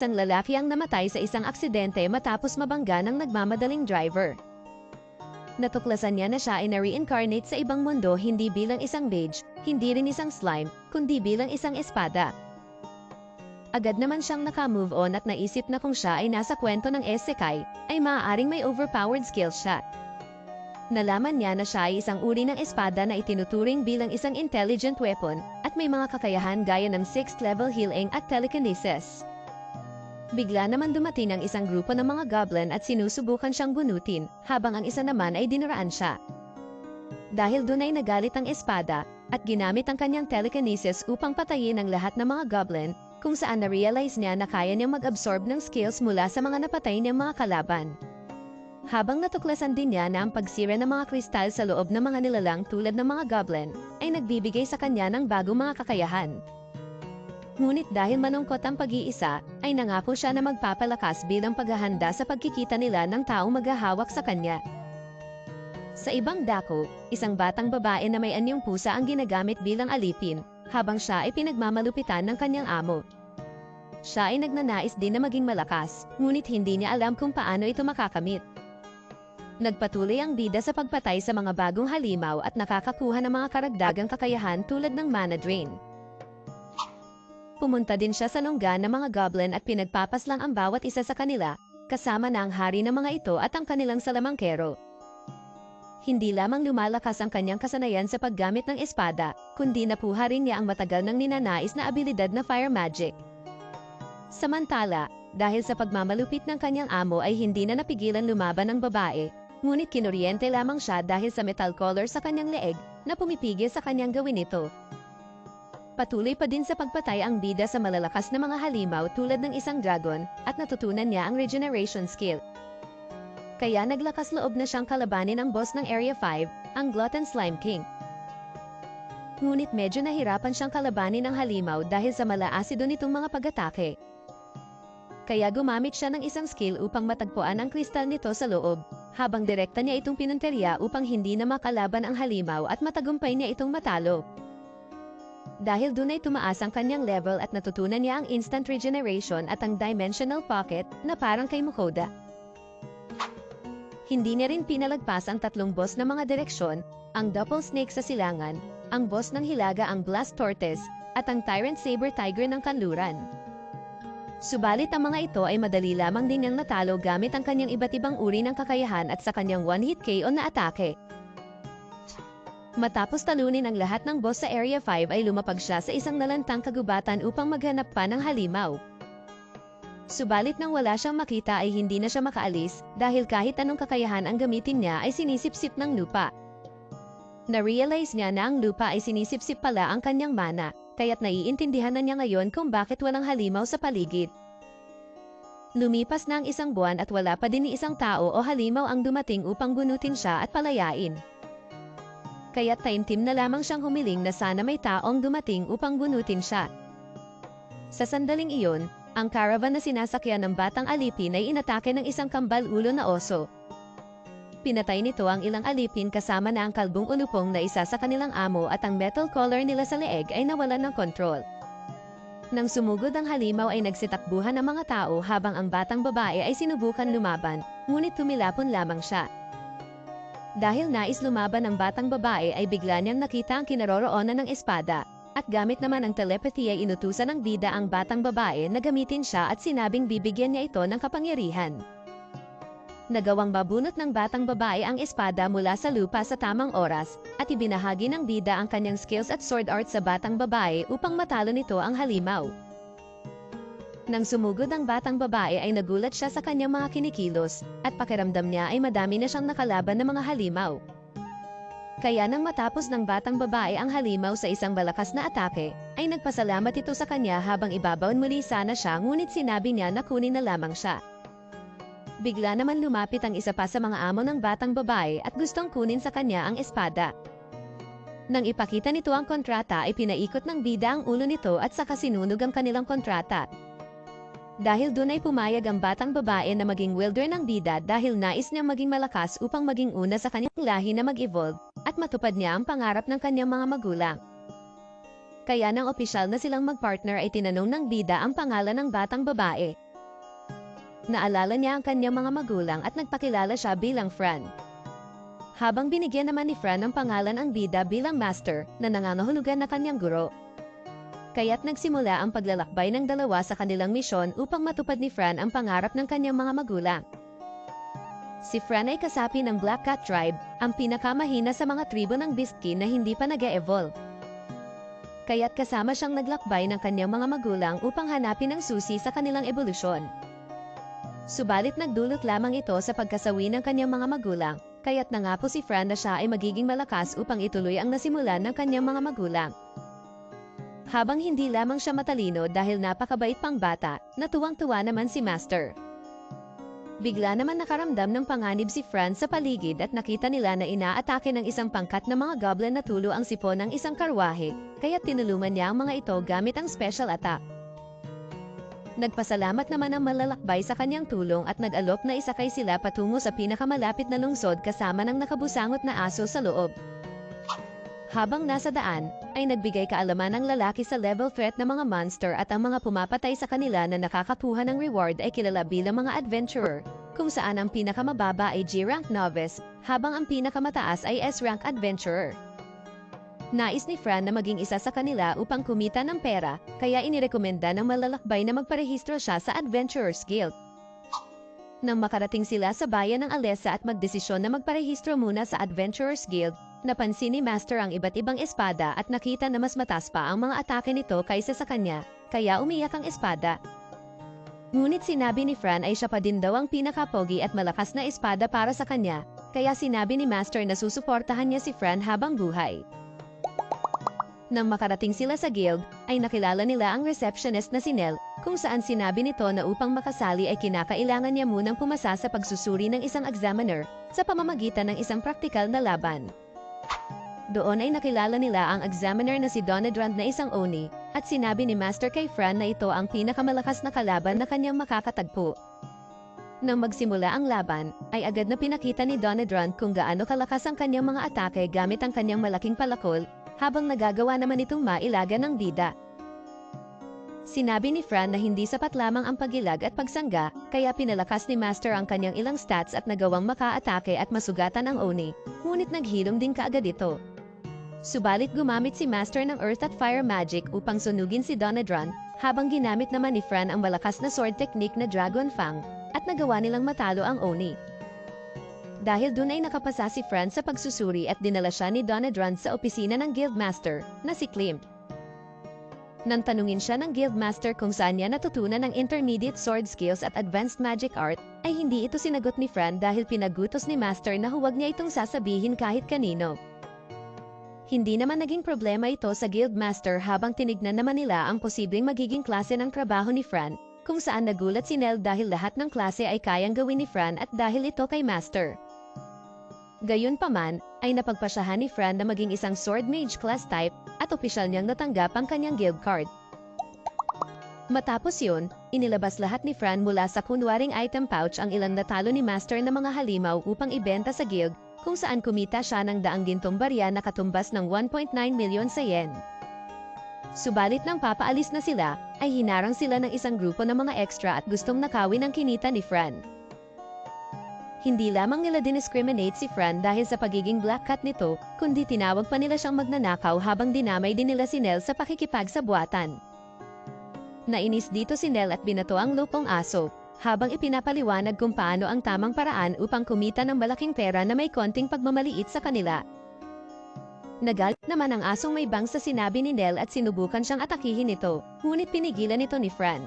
Isang lalaki ang namatay sa isang aksidente matapos mabangga ng nagmamadaling driver. Natuklasan niya na siya ay na-reincarnate sa ibang mundo hindi bilang isang mage, hindi rin isang slime, kundi bilang isang espada. Agad naman siyang naka-move on at naisip na kung siya ay nasa kwento ng isekai, ay maaaring may overpowered skills siya. Nalaman niya na siya ay isang uri ng espada na itinuturing bilang isang intelligent weapon at may mga kakayahan gaya ng 6th level healing at telekinesis. Bigla naman dumating ang isang grupo ng mga goblin at sinusubukan siyang bunutin, habang ang isa naman ay dinuraan siya. Dahil dun ay nagalit ang espada, at ginamit ang kanyang telekinesis upang patayin ang lahat ng mga goblin, kung saan na-realize niya na kaya niyang mag-absorb ng skills mula sa mga napatay niyang mga kalaban. Habang natuklasan din niya na ang pagsira ng mga kristal sa loob ng mga nilalang tulad ng mga goblin, ay nagbibigay sa kanya ng bagong mga kakayahan. Ngunit dahil malungkot ang pag-iisa, ay nangako siya na magpapalakas bilang paghahanda sa pagkikita nila ng taong maghahawak sa kanya. Sa ibang dako, isang batang babae na may anyong pusa ang ginagamit bilang alipin, habang siya ay pinagmamalupitan ng kanyang amo. Siya ay nagnanais din na maging malakas, ngunit hindi niya alam kung paano ito makakamit. Nagpatuloy ang bida sa pagpatay sa mga bagong halimaw at nakakakuha ng mga karagdagang kakayahan tulad ng mana drain. Pumunta din siya sa lungga ng mga goblin at pinagpapaslang ang bawat isa sa kanila, kasama na ang hari ng mga ito at ang kanilang salamangkero. Hindi lamang lumalakas ang kanyang kasanayan sa paggamit ng espada, kundi napuha rin niya ang matagal nang ninanais na abilidad na fire magic. Samantala, dahil sa pagmamalupit ng kanyang amo ay hindi na napigilan lumaban ng babae, ngunit kinuryente lamang siya dahil sa metal collar sa kanyang leeg na pumipigil sa kanyang gawin ito. Patuloy pa din sa pagpatay ang bida sa malalakas na mga halimaw tulad ng isang dragon at natutunan niya ang regeneration skill. Kaya naglakas loob na siyang kalabanin ang boss ng Area 5, ang Glutton Slime King. Ngunit medyo nahirapan siyang kalabanin ang halimaw dahil sa malaasido nitong mga pag-atake. Kaya gumamit siya ng isang skill upang matagpuan ang kristal nito sa loob, habang direkta niya itong pinunteriya upang hindi na makalaban ang halimaw at matagumpay niya itong matalo. Dahil dun ay tumaas ang kanyang level at natutunan niya ang instant regeneration at ang dimensional pocket na parang kay Mukoda. Hindi niya rin pinalagpas ang tatlong boss na mga direksyon, ang Double Snake sa silangan, ang boss ng hilaga ang Blast Tortoise, at ang Tyrant Saber Tiger ng kanluran. Subalit ang mga ito ay madali lamang din niyang natalo gamit ang kanyang iba't ibang uri ng kakayahan at sa kanyang one-hit KO na atake. Matapos talunin ang lahat ng boss sa Area 5 ay lumapag siya sa isang nalantang kagubatan upang maghanap pa ng halimaw. Subalit nang wala siyang makita ay hindi na siya makaalis dahil kahit anong kakayahan ang gamitin niya ay sinisipsip ng lupa. Na-realize niya na ang lupa ay sinisipsip pala ang kanyang mana, kaya't naiintindihan na niya ngayon kung bakit walang halimaw sa paligid. Lumipas na ang isang buwan at wala pa din ni isang tao o halimaw ang dumating upang bunutin siya at palayain. Kaya't taimtim na lamang siyang humiling na sana may taong dumating upang bunutin siya. Sa sandaling iyon, ang caravan na sinasakyan ng batang alipin ay inatake ng isang kambal ulo na oso. Pinatay nito ang ilang alipin kasama na ang kalbong ulupong na isa sa kanilang amo at ang metal collar nila sa leeg ay nawalan ng kontrol. Nang sumugod ang halimaw ay nagsitakbuhan ang mga tao habang ang batang babae ay sinubukan lumaban, ngunit tumilapon lamang siya. Dahil nais lumaban ang batang babae ay bigla niyang nakita ang kinaroroonan ng espada, at gamit naman ang telepathy ay inutusan ng bida ang batang babae na gamitin siya at sinabing bibigyan niya ito ng kapangyarihan. Nagawang babunot ng batang babae ang espada mula sa lupa sa tamang oras, at ibinahagi ng bida ang kanyang skills at sword art sa batang babae upang matalo nito ang halimaw. Nang sumugod ang batang babae ay nagulat siya sa kanyang mga kinikilos, at pakiramdam niya ay madami na siyang nakalaban ng mga halimaw. Kaya nang matapos ng batang babae ang halimaw sa isang malakas na atake, ay nagpasalamat ito sa kanya habang ibabaon muli sana siya ngunit sinabi niya na kunin na lamang siya. Bigla naman lumapit ang isa pa sa mga amo ng batang babae at gustong kunin sa kanya ang espada. Nang ipakita nito ang kontrata ay pinaikot ng bida ang ulo nito at saka sinunog ang kanilang kontrata. Dahil doon ay pumayag ang batang babae na maging wielder ng bida dahil nais niyang maging malakas upang maging una sa kanyang lahi na mag-evolve at matupad niya ang pangarap ng kanyang mga magulang. Kaya nang opisyal na silang magpartner ay tinanong ng bida ang pangalan ng batang babae, Naalala niya ang kanyang mga magulang at nagpakilala siya bilang Fran. Habang binigyan naman ni Fran ng pangalan ang bida bilang master na nangangahulugan na kanyang guro. Kaya't nagsimula ang paglalakbay ng dalawa sa kanilang misyon upang matupad ni Fran ang pangarap ng kanyang mga magulang. Si Fran ay kasapi ng Black Cat Tribe, ang pinakamahina sa mga tribo ng Beastkin na hindi pa nag-e-evolve. Kaya't kasama siyang naglakbay ng kanyang mga magulang upang hanapin ang susi sa kanilang ebolusyon. Subalit nagdulot lamang ito sa pagkasawi ng kanyang mga magulang, kaya't nangako si Fran na siya ay magiging malakas upang ituloy ang nasimulan ng kanyang mga magulang. Habang hindi lamang siya matalino dahil napakabait pang bata, natuwang-tuwa naman si Master. Bigla naman nakaramdam ng panganib si Fran sa paligid at nakita nila na inaatake ng isang pangkat na mga goblin na tulo ang sipon ng isang karwahe, kaya tinulungan niya ang mga ito gamit ang special attack. Nagpasalamat naman ang malalakbay sa kanyang tulong at nag-alok na isakay sila patungo sa pinakamalapit na lungsod kasama ng nakabusangot na aso sa loob. Habang nasa daan, ay nagbigay kaalaman ang lalaki sa level threat na mga monster at ang mga pumapatay sa kanila na nakakakuha ng reward ay kilala bilang mga adventurer, kung saan ang pinakamababa ay G-rank novice, habang ang pinakamataas ay S-rank adventurer. Nais ni Fran na maging isa sa kanila upang kumita ng pera, kaya inirekomenda ng malalakbay na magparehistro siya sa Adventurers Guild. Nang makarating sila sa bayan ng Alessa at magdesisyon na magparehistro muna sa Adventurers Guild, napansin ni Master ang iba't ibang espada at nakita na mas mataas pa ang mga atake nito kaysa sa kanya, kaya umiyak ang espada. Ngunit sinabi ni Fran ay siya pa din daw ang pinakapogi at malakas na espada para sa kanya, kaya sinabi ni Master na susuportahan niya si Fran habang buhay. Nang makarating sila sa guild, ay nakilala nila ang receptionist na si Nell, kung saan sinabi nito na upang makasali ay kinakailangan niya munang pumasa sa pagsusuri ng isang examiner, sa pamamagitan ng isang praktikal na laban. Doon ay nakilala nila ang examiner na si Donadrand na isang Oni, at sinabi ni Master kay Fran na ito ang pinakamalakas na kalaban na kanyang makakatagpo. Nang magsimula ang laban, ay agad na pinakita ni Donadrand kung gaano kalakas ang kanyang mga atake gamit ang kanyang malaking palakol, habang nagagawa naman itong mailaga ng bida. Sinabi ni Fran na hindi sapat lamang ang pagilag at pagsangga, kaya pinalakas ni Master ang kanyang ilang stats at nagawang makaatake at masugatan ang Oni, ngunit naghilom din kaagad ito. Subalit gumamit si Master ng Earth at Fire Magic upang sunugin si Donadrand, habang ginamit naman ni Fran ang malakas na sword technique na Dragon Fang, at nagawa nilang matalo ang Oni. Dahil dun ay nakapasa si Fran sa pagsusuri at dinala siya ni Donadrand sa opisina ng Guildmaster, na si Klimt. Nang tanungin siya ng Guildmaster kung saan niya natutunan ang intermediate sword skills at advanced magic art, ay hindi ito sinagot ni Fran dahil pinagutos ni Master na huwag niya itong sasabihin kahit kanino. Hindi naman naging problema ito sa Guildmaster habang tinignan naman nila ang posibleng magiging klase ng trabaho ni Fran, kung saan nagulat si Nell dahil lahat ng klase ay kayang gawin ni Fran at dahil ito kay Master. Gayunpaman, ay napagpasyahan ni Fran na maging isang sword mage class type at opisyal niyang natanggap ang kanyang guild card. Matapos yun, inilabas lahat ni Fran mula sa kunwaring item pouch ang ilang natalo ni Master na mga halimaw upang ibenta sa guild, kung saan kumita siya ng daang gintong barya na katumbas ng 1.9 milyon sa yen. Subalit nang papaalis na sila, ay hinarang sila ng isang grupo ng mga extra at gustong nakawin ang kinita ni Fran. Hindi lamang nila diniscriminate si Fran dahil sa pagiging black cat nito, kundi tinawag pa nila siyang magnanakaw habang dinamay din nila si Nell sa pakikipagsabuatan. Nainis dito si Nell at binato ang lupong aso, habang ipinapaliwanag kung paano ang tamang paraan upang kumita ng malaking pera na may konting pagmamaliit sa kanila. Nagalit naman ang asong may bang sa sinabi ni Nell at sinubukan siyang atakihin ito, ngunit pinigilan ito ni Fran.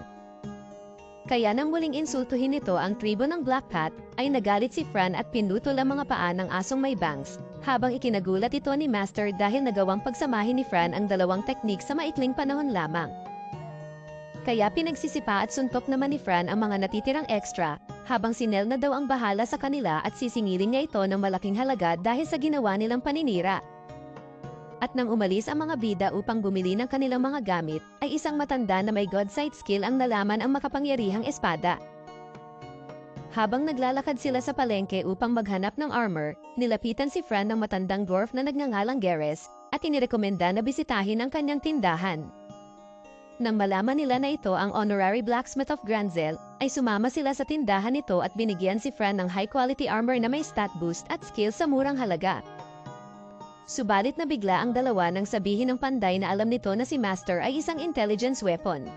Kaya nang muling insultuhin nito ang tribo ng Black Cat, ay nagalit si Fran at pinutol ang mga paa ng asong may bangs, habang ikinagulat ito ni Master dahil nagawang pagsamahin ni Fran ang dalawang teknik sa maikling panahon lamang. Kaya pinagsisipa at suntok naman ni Fran ang mga natitirang extra, habang si Nell na daw ang bahala sa kanila at sisingilin niya ito ng malaking halaga dahil sa ginawa nilang paninira. At nang umalis ang mga bida upang bumili ng kanilang mga gamit, ay isang matanda na may godsight skill ang nalaman ang makapangyarihang espada. Habang naglalakad sila sa palengke upang maghanap ng armor, nilapitan si Fran ng matandang dwarf na nagngangalang Geres, at inirekomenda na bisitahin ang kanyang tindahan. Nang malaman nila na ito ang honorary blacksmith of Granzel, ay sumama sila sa tindahan nito at binigyan si Fran ng high-quality armor na may stat boost at skill sa murang halaga. Subalit nabigla ang dalawa nang sabihin ng Panday na alam nito na si Master ay isang intelligence weapon.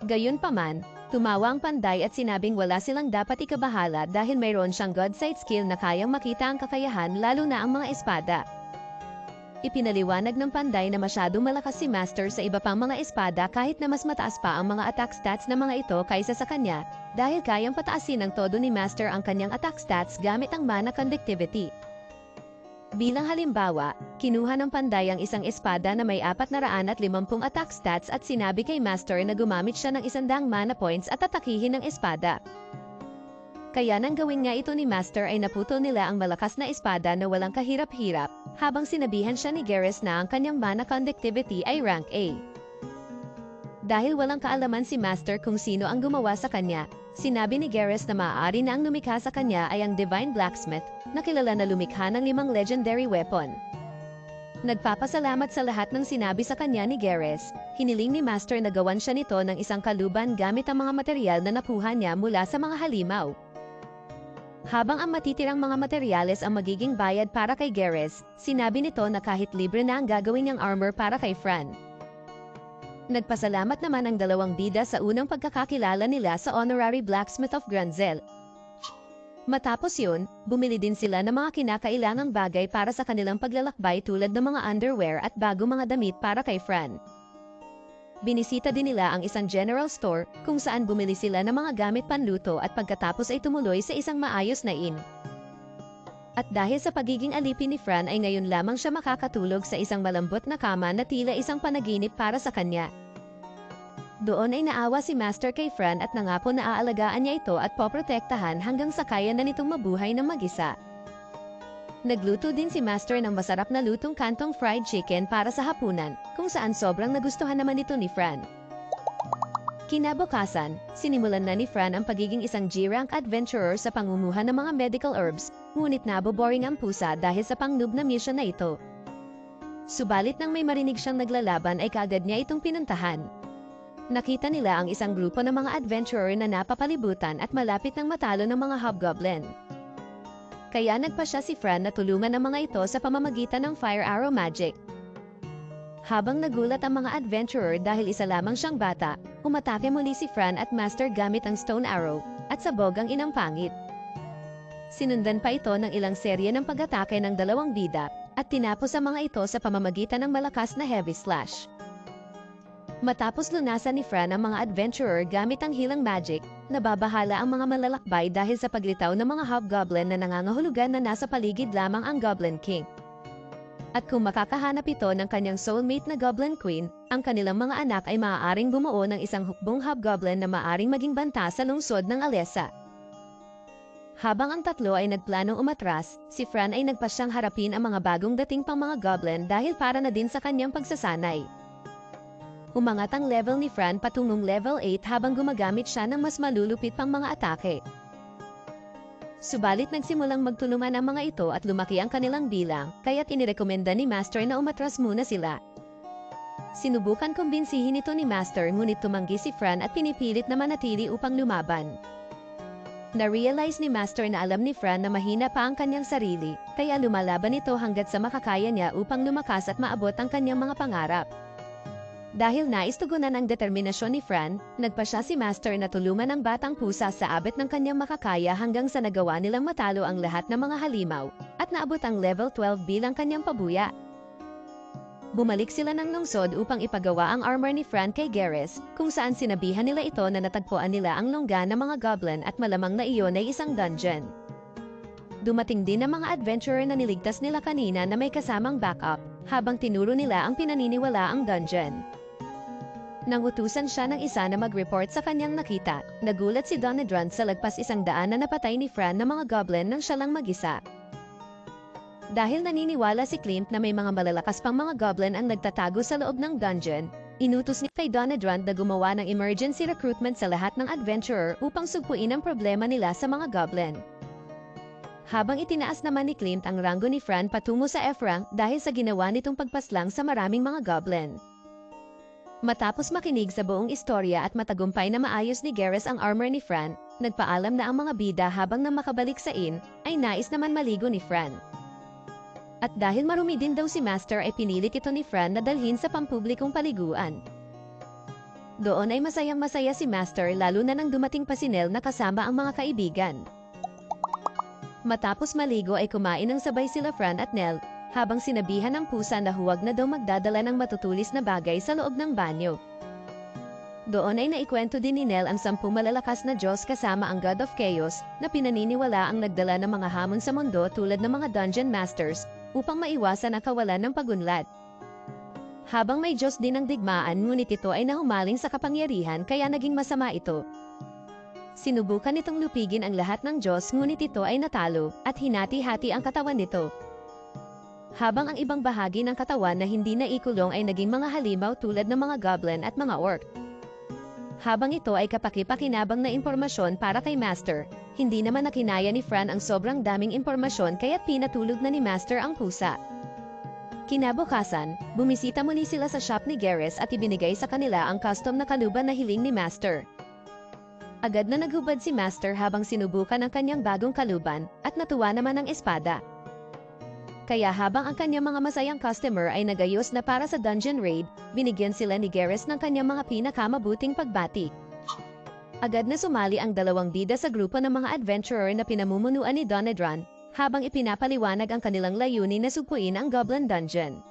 Gayunpaman, tumawa ang Panday at sinabing wala silang dapat ikabahala dahil mayroon siyang God-sight skill na kayang makita ang kakayahan lalo na ang mga espada. Ipinaliwanag ng Panday na masyadong malakas si Master sa iba pang mga espada kahit na mas mataas pa ang mga attack stats ng mga ito kaysa sa kanya, dahil kayang pataasin ng todo ni Master ang kanyang attack stats gamit ang mana conductivity. Bilang halimbawa, kinuha ng Panday ang isang espada na may 450 attack stats at sinabi kay Master na gumamit siya ng 100 mana points at atakihin ng espada. Kaya nang gawin nga ito ni Master ay naputol nila ang malakas na espada na walang kahirap-hirap, habang sinabihan siya ni Geras na ang kanyang mana conductivity ay rank A. Dahil walang kaalaman si Master kung sino ang gumawa sa kanya, sinabi ni Geras na maaari na ang lumikha sa kanya ay ang Divine Blacksmith, na kilala na lumikha ng 5 legendary weapon. Nagpapasalamat sa lahat ng sinabi sa kanya ni Geras, hiniling ni Master na gawan siya nito ng isang kaluban gamit ang mga material na nakuha niya mula sa mga halimaw. Habang ang matitirang mga materyales ang magiging bayad para kay Geras, sinabi nito na kahit libre na ang gagawin niyang armor para kay Fran. Nagpasalamat naman ang dalawang bida sa unang pagkakakilala nila sa Honorary Blacksmith of Granzel. Matapos yun, bumili din sila ng mga kinakailangang bagay para sa kanilang paglalakbay tulad ng mga underwear at bagong mga damit para kay Fran. Binisita din nila ang isang general store kung saan bumili sila ng mga gamit panluto at pagkatapos ay tumuloy sa isang maayos na inn. At dahil sa pagiging alipin ni Fran ay ngayon lamang siya makakatulog sa isang malambot na kama na tila isang panaginip para sa kanya. Doon ay naawa si Master kay Fran at nangako na aalagaan niya ito at poprotektahan hanggang sa kaya na nitong mabuhay ng mag-isa. Nagluto din si Master ng masarap na lutong kantong fried chicken para sa hapunan, kung saan sobrang nagustuhan naman ito ni Fran. Kinabukasan, sinimulan na ni Fran ang pagiging isang G-rank adventurer sa pangumuha ng mga medical herbs, ngunit naboboring ang pusa dahil sa pang-noob na mission na ito. Subalit nang may marinig siyang naglalaban ay kaagad niya itong pinuntahan. Nakita nila ang isang grupo ng mga adventurer na napapalibutan at malapit ng matalo ng mga hobgoblin. Kaya nagpa siya si Fran na tulungan ang mga ito sa pamamagitan ng fire arrow magic. Habang nagulat ang mga adventurer dahil isa lamang siyang bata, umatake muli si Fran at Master gamit ang stone arrow, at sabog ang inang pangit. Sinundan pa ito ng ilang serye ng pag-atake ng dalawang bida, at tinapos ang mga ito sa pamamagitan ng malakas na heavy slash. Matapos lunasan ni Fran ang mga adventurer gamit ang healing magic, nababahala ang mga malalakbay dahil sa paglitaw ng mga hobgoblin na nangangahulugan na nasa paligid lamang ang Goblin King. At kung makakahanap ito ng kanyang soulmate na Goblin Queen, ang kanilang mga anak ay maaaring bumuo ng isang hukbong hobgoblin na maaaring maging banta sa lungsod ng Alessa. Habang ang tatlo ay nagplanong umatras, si Fran ay nagpasyang harapin ang mga bagong dating pang mga goblin dahil para na din sa kanyang pagsasanay. Umangat ang level ni Fran patungong level 8 habang gumagamit siya ng mas malulupit pang mga atake. Subalit nagsimulang magtulungan ang mga ito at lumaki ang kanilang bilang, kaya't inirekomenda ni Master na umatras muna sila. Sinubukan kumbinsihin ito ni Master ngunit tumanggi si Fran at pinipilit na manatili upang lumaban. Na-realize ni Master na alam ni Fran na mahina pa ang kanyang sarili, kaya lumalaban ito hanggat sa makakaya niya upang lumakas at maabot ang kanyang mga pangarap. Dahil nais tugunan ang determinasyon ni Fran, nagpa siya si Master na tulungan ang batang pusa sa abot ng kanyang makakaya hanggang sa nagawa nilang matalo ang lahat ng mga halimaw, at naabot ang level 12 bilang kanyang pabuya. Bumalik sila ng lungsod upang ipagawa ang armor ni Fran kay Geras, kung saan sinabihan nila ito na natagpuan nila ang lungga ng mga goblin at malamang na iyon ay isang dungeon. Dumating din ang mga adventurer na niligtas nila kanina na may kasamang backup, habang tinuro nila ang pinaniniwalaang dungeon. Nang utusan siya ng isa na mag-report sa kanyang nakita, nagulat si Donedron sa lagpas 100 na napatay ni Fran na mga goblin nang siya lang mag-isa. Dahil naniniwala si Klimt na may mga malalakas pang mga goblin ang nagtatago sa loob ng dungeon, inutos ni kay Donedron na gumawa ng emergency recruitment sa lahat ng adventurer upang sugpuin ang problema nila sa mga goblin. Habang itinaas naman ni Klimt ang ranggo ni Fran patungo sa F-rank dahil sa ginawa nitong pagpaslang sa maraming mga goblin. Matapos makinig sa buong istorya at matagumpay na maayos ni Garrus ang armor ni Fran, nagpaalam na ang mga bida habang na makabalik sa inn, ay nais naman maligo ni Fran. At dahil marumi din daw si Master ay pinilit ito ni Fran na dalhin sa pampublikong paliguan. Doon ay masayang-masaya si Master lalo na nang dumating pa si Nell na kasama ang mga kaibigan. Matapos maligo ay kumain ng sabay sila Fran at Nell, habang sinabihan ng pusa na huwag na daw magdadala ng matutulis na bagay sa loob ng banyo. Doon ay naikwento din ni Nell ang 10 malalakas na Diyos kasama ang God of Chaos na pinaniniwala ang nagdala ng mga hamon sa mundo tulad ng mga Dungeon Masters upang maiwasan ang kawalan ng pagunlad. Habang may Diyos din ang digmaan ngunit ito ay nahumaling sa kapangyarihan kaya naging masama ito. Sinubukan nitong lupigin ang lahat ng Diyos ngunit ito ay natalo at hinati-hati ang katawan nito. Habang ang ibang bahagi ng katawan na hindi naikulong ay naging mga halimaw tulad ng mga goblin at mga orc. Habang ito ay kapaki-pakinabang na impormasyon para kay Master, hindi naman nakinaya ni Fran ang sobrang daming impormasyon kaya't pinatulog na ni Master ang pusa. Kinabukasan, bumisita muli sila sa shop ni Garrus at ibinigay sa kanila ang custom na kaluban na hiling ni Master. Agad na naghubad si Master habang sinubukan ang kanyang bagong kaluban at natuwa naman ang espada. Kaya habang ang kanyang mga masayang customer ay nagayos na para sa dungeon raid, binigyan sila ni Garrus ng kanyang mga pinakamabuting pagbati. Agad na sumali ang 2 bida sa grupo ng mga adventurer na pinamumunuan ni Donedran, habang ipinapaliwanag ang kanilang layunin na sugpuin ang Goblin Dungeon.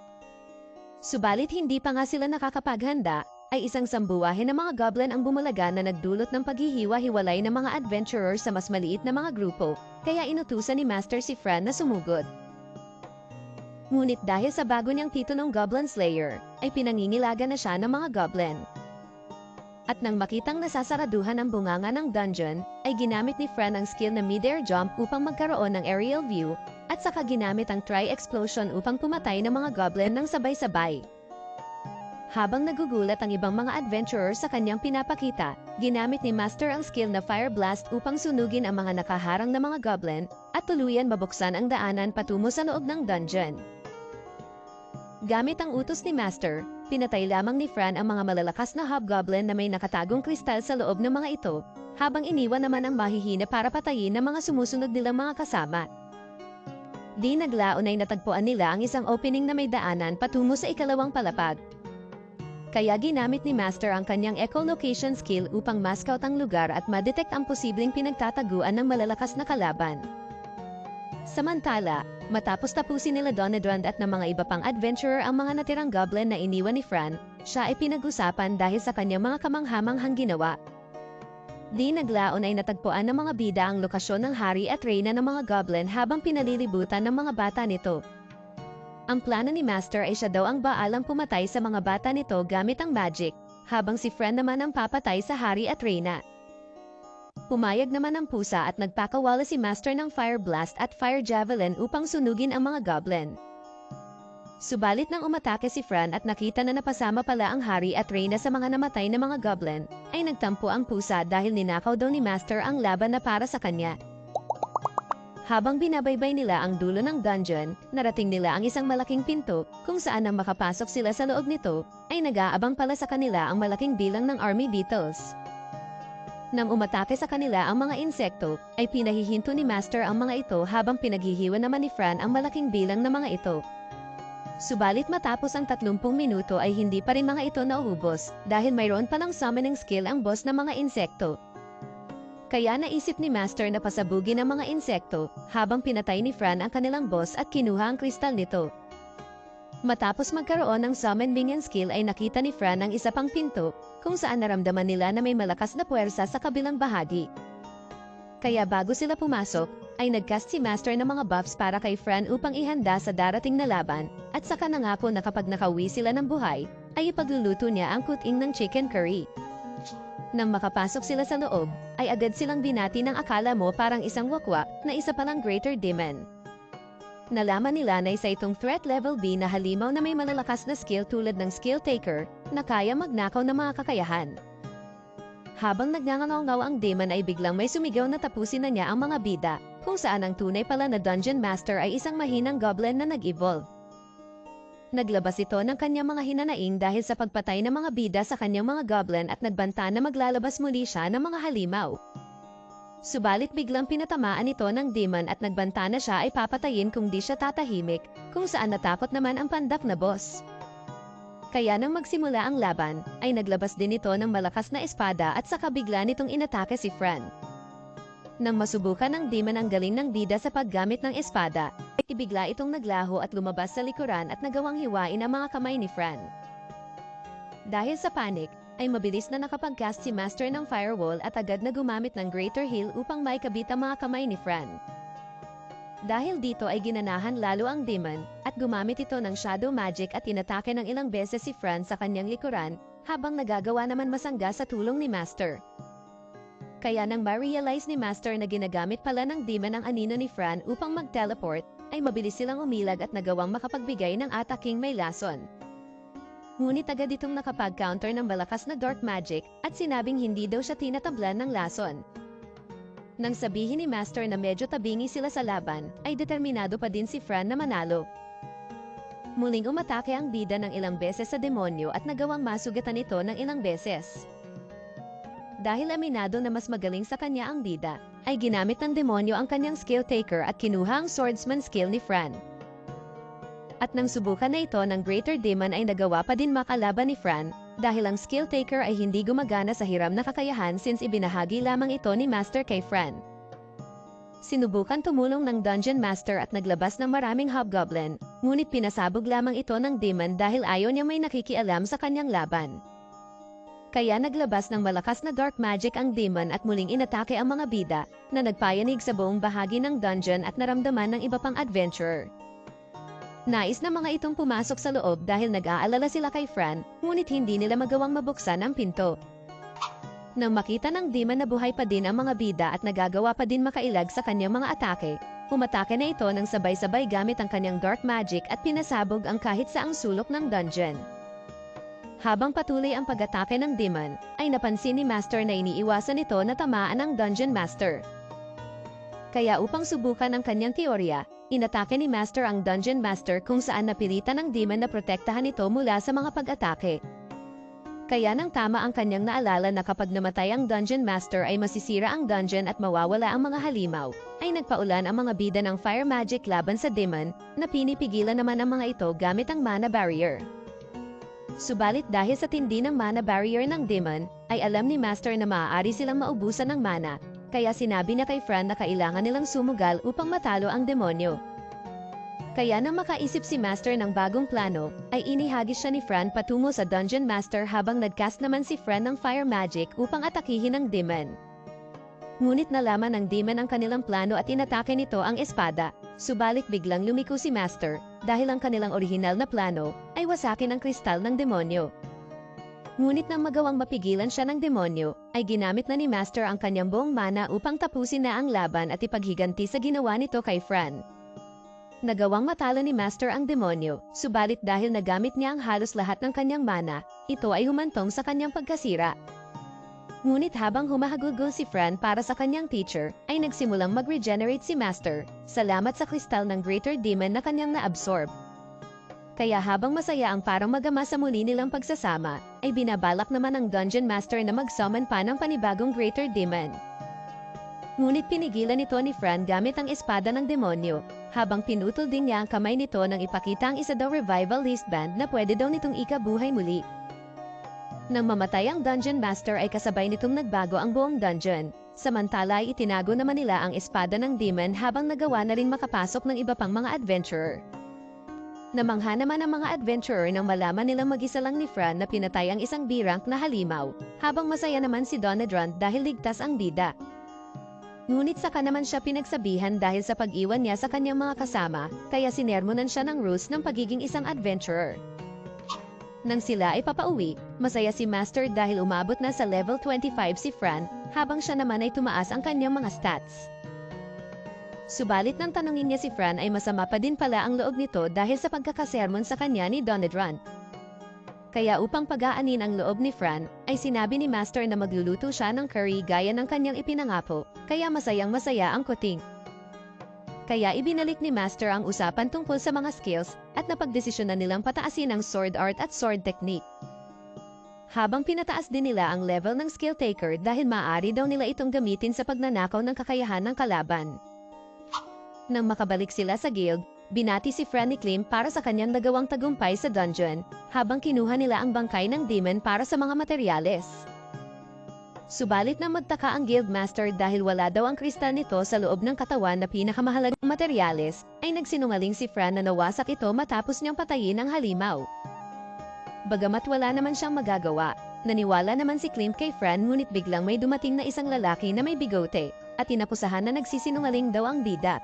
Subalit hindi pa nga sila nakakapaghanda, ay isang sambuwahe ng mga goblin ang bumulaga na nagdulot ng paghihiwa-hiwalay ng mga adventurer sa mas maliit na mga grupo, kaya inutusan ni Master si Fran na sumugod. Ngunit dahil sa bago niyang titulong Goblin Slayer, ay pinangingilaga na siya ng mga goblin. At nang makitang nasasaraduhan ang bunganga ng dungeon, ay ginamit ni Fran ang skill na mid-air jump upang magkaroon ng aerial view, at saka ginamit ang tri-explosion upang pumatay ng mga goblin ng sabay-sabay. Habang nagugulat ang ibang mga adventurer sa kanyang pinapakita, ginamit ni Master ang skill na Fire Blast upang sunugin ang mga nakaharang na mga goblin, at tuluyan mabuksan ang daanan patungo sa loob ng dungeon. Gamit ang utos ni Master, pinatay lamang ni Fran ang mga malalakas na hobgoblin na may nakatagong kristal sa loob ng mga ito, habang iniwan naman ang mahihina para patayin ng mga sumusunod nilang mga kasama. Di naglaon ay natagpuan nila ang isang opening na may daanan patungo sa ikalawang palapag. Kaya ginamit ni Master ang kanyang echolocation skill upang ma-scout ang lugar at ma-detect ang posibleng pinagtataguan ng malalakas na kalaban. Samantala, matapos tapusin nila Donedran at ng mga iba pang adventurer ang mga natirang goblin na iniwan ni Fran, siya ay pinag-usapan dahil sa kanyang mga kamanghamanghang ginawa. Di naglaon ay natagpuan ng mga bida ang lokasyon ng hari at reyna ng mga goblin habang pinalilibutan ng mga bata nito. Ang plano ni Master ay siya daw ang baalang pumatay sa mga bata nito gamit ang magic, habang si Fran naman ang papatay sa hari at reyna. Pumayag naman ang pusa at nagpakawala si Master ng Fire Blast at Fire Javelin upang sunugin ang mga goblin. Subalit nang umatake si Fran at nakita na napasama pala ang hari at reyna sa mga namatay na mga goblin, ay nagtampo ang pusa dahil ninakaw daw ni Master ang laban na para sa kanya. Habang binabaybay nila ang dulo ng dungeon, narating nila ang isang malaking pinto, kung saan nang makapasok sila sa loob nito, ay nag-aabang pala sa kanila ang malaking bilang ng army beetles. Nang umatake sa kanila ang mga insekto, ay pinahihinto ni Master ang mga ito habang pinaghihiwa naman ni Fran ang malaking bilang ng mga ito. Subalit matapos ang 30 minuto ay hindi pa rin mga ito nauubos dahil mayroon palang summoning skill ang boss ng mga insekto. Kaya naisip ni Master na pasabugin ang mga insekto habang pinatay ni Fran ang kanilang boss at kinuha ang kristal nito. Matapos magkaroon ng summon minion skill ay nakita ni Fran ang isa pang pinto kung saan naramdaman nila na may malakas na puwersa sa kabilang bahagi. Kaya bago sila pumasok, ay nagcast si Master ng mga buffs para kay Fran upang ihanda sa darating na laban, at saka nangako na kapag nakauwi sila ng buhay, ay ipagluluto niya ang kuting ng chicken curry. Nang makapasok sila sa loob, ay agad silang binati ng akala mo parang isang wakwa na isa palang greater demon. Nalaman nila na isa itong threat level B na halimaw na may malalakas na skill tulad ng skill taker na kaya magnakaw ng mga kakayahan. Habang nagngangangaw ang demon ay biglang may sumigaw na tapusin na niya ang mga bida, kung saan ang tunay pala na dungeon master ay isang mahinang goblin na nag-evolve. Naglabas ito ng kanyang mga hinanaing dahil sa pagpatay ng mga bida sa kanyang mga goblin at nagbanta na maglalabas muli siya ng mga halimaw. Subalit biglang pinatamaan ito ng demon at nagbanta na siya ay papatayin kung di siya tatahimik, kung saan natakot naman ang pandak na boss. Kaya nang magsimula ang laban, ay naglabas din ito ng malakas na espada at saka bigla nitong inatake si Fran. Nang masubukan ng demon ang galing ng bida sa paggamit ng espada, ibigla itong naglaho at lumabas sa likuran at nagawang hiwain ang mga kamay ni Fran. Dahil sa panic, ay mabilis na nakapag-cast si Master ng firewall at agad na gumamit ng Greater Heal upang maikabit ang mga kamay ni Fran. Dahil dito ay ginanahan lalo ang demon at gumamit ito ng shadow magic at inatake ng ilang beses si Fran sa kanyang likuran habang nagagawa naman masangga sa tulong ni Master. Kaya nang ma-realize ni Master na ginagamit pala ng demon ang anino ni Fran upang mag-teleport, ay mabilis silang umilag at nagawang makapagbigay ng ataking may lason. Ngunit agad itong nakapag-counter ng malakas na dark magic at sinabing hindi daw siya tinatablan ng lason. Nang sabihin ni Master na medyo tabingi sila sa laban, ay determinado pa din si Fran na manalo. Muling umatake ang bida ng ilang beses sa demonyo at nagawang masugatan ito ng ilang beses. Dahil aminado na mas magaling sa kanya ang bida, ay ginamit ng demonyo ang kanyang skill taker at kinuha ang swordsman skill ni Fran. At nang subukan na ito ng Greater Demon ay nagawa pa din makalaban ni Fran, dahil ang skill taker ay hindi gumagana sa hiram na kakayahan since ibinahagi lamang ito ni Master kay Fran. Sinubukan tumulong ng Dungeon Master at naglabas ng maraming hobgoblin, ngunit pinasabog lamang ito ng demon dahil ayaw niya may nakikialam sa kanyang laban. Kaya naglabas ng malakas na dark magic ang demon at muling inatake ang mga bida na nagpayanig sa buong bahagi ng dungeon at naramdaman ng iba pang adventurer. Nais na mga itong pumasok sa loob dahil nag-aalala sila kay Fran, ngunit hindi nila magawang mabuksan ang pinto. Nang makita ng demon na buhay pa din ang mga bida at nagagawa pa din makailag sa kanyang mga atake, umatake na ito ng sabay-sabay gamit ang kanyang dark magic at pinasabog ang kahit saang sulok ng dungeon. Habang patuloy ang pag-atake ng demon, ay napansin ni Master na iniiwasan ito na tamaan ng Dungeon Master. Kaya upang subukan ang kanyang teorya, inatake ni Master ang Dungeon Master kung saan napilitan ng demon na protektahan ito mula sa mga pag-atake. Kaya nang tama ang kanyang naalala na kapag namatay ang Dungeon Master ay masisira ang dungeon at mawawala ang mga halimaw, ay nagpaulan ang mga bida ng fire magic laban sa demon na pinipigilan naman ang mga ito gamit ang mana barrier. Subalit dahil sa tindi ng mana barrier ng demon, ay alam ni Master na maaari silang maubusan ng mana, kaya sinabi niya kay Fran na kailangan nilang sumugal upang matalo ang demonyo. Kaya nang makaisip si Master ng bagong plano, ay inihagis siya ni Fran patungo sa Dungeon Master habang nagcast naman si Fran ng fire magic upang atakihin ang demon. Ngunit nalaman ng demon ang kanilang plano at inatake nito ang espada, subalit biglang lumiko si Master dahil ang kanilang orihinal na plano ay wasakin ang kristal ng demonyo. Ngunit nang magawang mapigilan siya ng demonyo, ay ginamit na ni Master ang kanyang buong mana upang tapusin na ang laban at ipaghiganti sa ginawa nito kay Fran. Nagawang matalo ni Master ang demonyo, subalit dahil nagamit niya ang halos lahat ng kanyang mana, ito ay humantong sa kanyang pagkasira. Ngunit habang humahagulgol si Fran para sa kanyang teacher, ay nagsimulang mag-regenerate si Master, salamat sa kristal ng Greater Demon na kanyang na-absorb. Kaya habang masaya ang parang magama sa muli nilang pagsasama, ay binabalak naman ng Dungeon Master na mag-summon pa ng panibagong Greater Demon. Ngunit pinigilan nito ni Fran gamit ang espada ng demonyo, habang pinutol din niya ang kamay nito nang ipakita ang isa daw revival wristband na pwede daw nitong ikabuhay muli. Nang mamatay ang Dungeon Master ay kasabay nitong nagbago ang buong dungeon, samantala ay itinago naman nila ang espada ng demon habang nagawa na rin makapasok ng iba pang mga adventurer. Namangha naman ang mga adventurer nang malaman nilang mag-isa lang ni Fran na pinatay ang isang B-rank na halimaw, habang masaya naman si Donadron dahil ligtas ang bida. Ngunit saka naman siya pinagsabihan dahil sa pag-iwan niya sa kanyang mga kasama, kaya sinermonan siya ng rules ng pagiging isang adventurer. Nang sila ay papauwi, masaya si Master dahil umabot na sa level 25 si Fran, habang siya naman ay tumaas ang kanyang mga stats. Subalit nang tanungin niya si Fran ay masama pa din pala ang loob nito dahil sa pagkakasermon sa kanya ni Donadron. Kaya upang pag-aanin ang loob ni Fran, ay sinabi ni Master na magluluto siya ng curry gaya ng kanyang ipinangako, kaya masayang masaya ang kuting. Kaya ibinalik ni Master ang usapan tungkol sa mga skills at napagdesisyonan nilang pataasin ang sword art at sword technique. Habang pinataas din nila ang level ng skill taker dahil maaari daw nila itong gamitin sa pagnanakaw ng kakayahan ng kalaban. Nang makabalik sila sa guild, binati si Fran ni Clem para sa kanyang nagawang tagumpay sa dungeon, habang kinuha nila ang bangkay ng demon para sa mga materyales. Subalit na magtaka ang guildmaster dahil wala daw ang kristal nito sa loob ng katawan na pinakamahalagang materyales, ay nagsinungaling si Fran na nawasak ito matapos niyang patayin ang halimaw. Bagamat wala naman siyang magagawa, naniwala naman si Clem kay Fran ngunit biglang may dumating na isang lalaki na may bigote, at tinapusahan na nagsisinungaling daw ang bida.